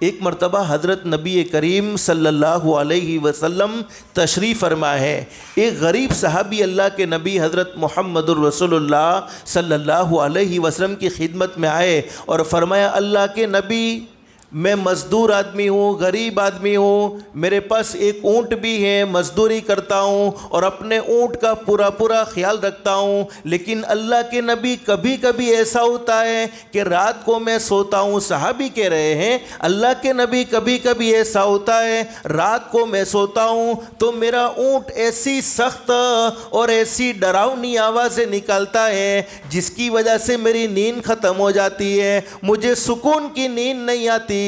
एक मरतबा हज़रत नबी करीम सल्लल्लाहु अलैहि वसल्लम तशरीफ़ फरमा है। एक गरीब सहाबी अल्लाह के नबी हज़रत मुहम्मदुर रसूलुल्लाह सल्लल्लाहु अलैहि वसल्लम की खिदमत में आए और फरमाया, अल्लाह के नबी, मैं मज़दूर आदमी हूँ, गरीब आदमी हूँ, मेरे पास एक ऊँट भी है, मज़दूरी करता हूँ और अपने ऊँट का पूरा पूरा ख्याल रखता हूँ। लेकिन अल्लाह के नबी, कभी कभी ऐसा होता है कि रात को मैं सोता हूँ। सहाबी कह रहे हैं, अल्लाह के नबी, कभी कभी ऐसा होता है रात को मैं सोता हूँ तो मेरा ऊँट ऐसी सख्त और ऐसी डरावनी आवाज़ें निकालता है जिसकी वजह से मेरी नींद ख़त्म हो जाती है, मुझे सुकून की नींद नहीं आती है।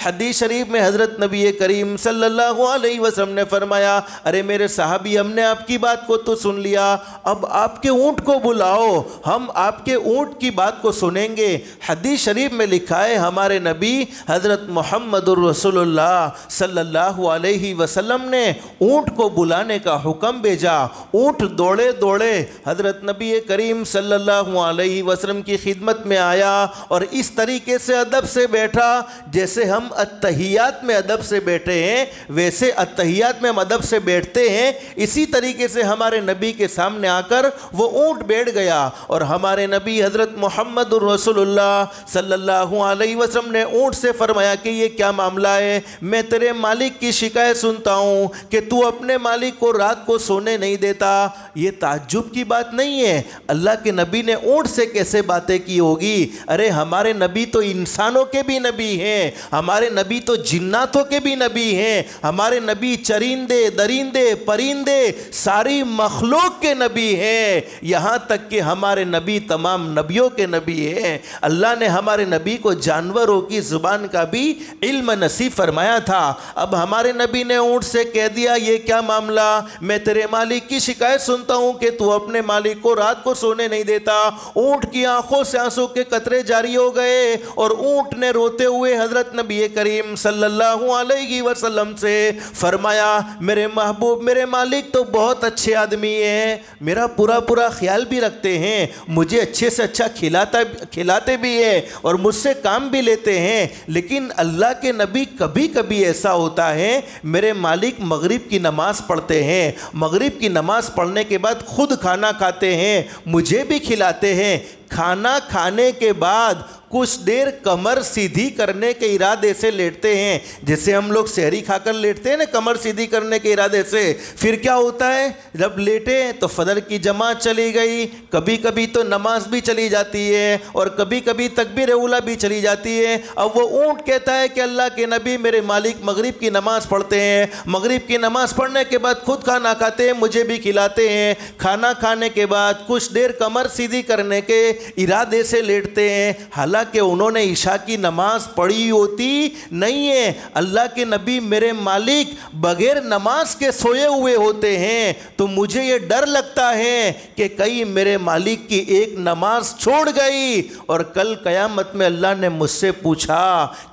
हदीस शरीफ में हज़रत नबी करीम सल्लल्लाहु अलैहि वसल्लम ने फरमाया, अरे मेरे साहबी, हमने आपकी बात को तो सुन लिया, अब आपके ऊँट को बुलाओ, हम आपके ऊँट की बात को सुनेंगे। हदीस शरीफ में लिखा है, हमारे नबी हज़रत मुहम्मदुर रसूलुल्लाह सल्लल्लाहु अलैहि वसल्लम ने ऊँट को बुलाने का हुक्म भेजा। ऊँट दौड़े दौड़े हज़रत नबी करीम सल्लल्लाहु अलैहि वसल्लम की खिदमत में आया और इस तरीके से अदब से बैठा जैसे हम अत्तहियात में अदब से बैठे हैं, वैसे अत्तहियात में हम अदब से बैठते हैं। इसी तरीके से हमारे नबी के सामने आकर वो ऊँट बैठ गया और हमारे नबी हज़रत मुहम्मदुर रसूलुल्लाह सल्लल्लाहु अलैहि वसल्लम ने ऊँट से फरमाया कि ये क्या मामला है, मैं तेरे मालिक की शिकायत सुनता हूँ कि तू अपने मालिक को रात को सोने नहीं देता। ये ताज्जुब की बात नहीं है, अल्लाह के नबी ने ऊँट से कैसे बातें की होगी। अरे हमारे नबी तो इंसानों के भी नबी हैं, हमारे नबी तो जिन्नातों के भी नबी हैं, हमारे नबी चरिंदे दरिंदे परिंदे सारी मखलूक के नबी हैं, यहाँ तक कि हमारे नबी तमाम नबियों के नबी हैं। अल्लाह ने हमारे नबी को जानवरों की ज़ुबान का भी इल्म नसीब फरमाया था। अब हमारे नबी ने ऊँट से कह दिया, ये क्या मामला, मैं तेरे मालिक की शिकायत सुनता हूँ कि तू अपने मालिक को रात को सोने नहीं देता। ऊँट की आंखों से आंसू के कतरे जारी हो गए और ऊँट ने रोते हुए हज़रत नबी करीम सल्लल्लाहु अलैहि वसल्लम से फरमाया, मेरे महबूब, मेरे मालिक तो बहुत अच्छे आदमी हैं, मेरा पूरा पूरा ख्याल भी रखते हैं, मुझे अच्छे से अच्छा खिलाते भी हैं और मुझसे काम भी लेते हैं। लेकिन अल्लाह के नबी, कभी कभी ऐसा होता है मेरे मालिक मगरिब की नमाज़ पढ़ते हैं, मगरिब की नमाज़ पढ़ने के बाद खुद खाना खाते हैं, मुझे भी खिलाते हैं। खाना खाने के बाद कुछ देर कमर सीधी करने के इरादे से लेटते हैं, जैसे हम लोग सहरी खाकर लेटते हैं ना, कमर सीधी करने के इरादे से। फिर क्या होता है, जब लेटे तो फजर की जमात चली गई, कभी कभी तो नमाज भी चली जाती है और कभी कभी तकबीर उला भी चली जाती है। अब वो ऊँट कहता है कि अल्लाह के नबी, मेरे मालिक मगरिब की नमाज़ पढ़ते हैं, मगरिब की नमाज़ पढ़ने के बाद खुद खाना खाते हैं, मुझे भी खिलाते हैं, खाना खाने के बाद कुछ देर कमर सीधी करने के इरादे से लेटते हैं, हालांकि उन्होंने ईशा की नमाज पढ़ी होती नहीं है। अल्लाह के नबी, मेरे मालिक बगैर नमाज के सोए हुए होते हैं, तो मुझे ये डर लगता है कि कहीं मेरे मालिक की एक नमाज छोड़ गई और कल क़यामत में अल्लाह ने मुझसे पूछा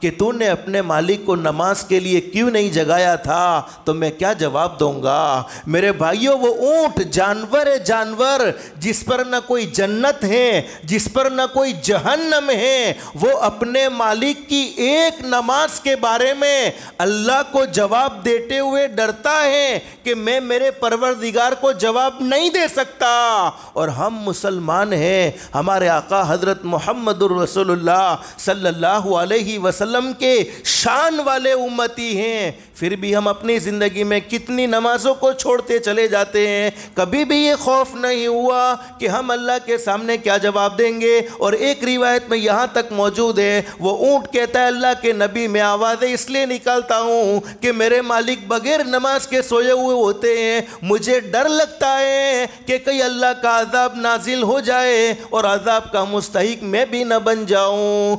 कि तूने अपने मालिक को नमाज के लिए क्यों नहीं जगाया था, तो मैं क्या जवाब दूंगा। मेरे भाइयों, वो ऊँट जानवर है, जानवर जिस पर न कोई जन्नत है, जिस पर न कोई जहन्नम है, वो अपने मालिक की एक नमाज के बारे में अल्लाह को जवाब देते हुए डरता है कि मैं मेरे परवरदिगार को जवाब नहीं दे सकता। और हम मुसलमान हैं, हमारे आका हज़रत मुहम्मदुर रसूलुल्लाह सल्लल्लाहु अलैहि वसल्लम के शान वाले उम्मती हैं, फिर भी हम अपनी ज़िंदगी में कितनी नमाज़ों को छोड़ते चले जाते हैं। कभी भी ये खौफ नहीं हुआ कि हम अल्लाह के सामने क्या जवाब देंगे। और एक रिवायत में यहाँ तक मौजूद है, वो ऊँट कहता है, अल्लाह के नबी, मैं आवाज़ें इसलिए निकालता हूँ कि मेरे मालिक बगैर नमाज के सोए हुए होते हैं, मुझे डर लगता है कि कहीं अल्लाह का अज़ाब नाजिल हो जाए और अज़ाब का मुस्तहिक मैं भी न बन जाऊँ।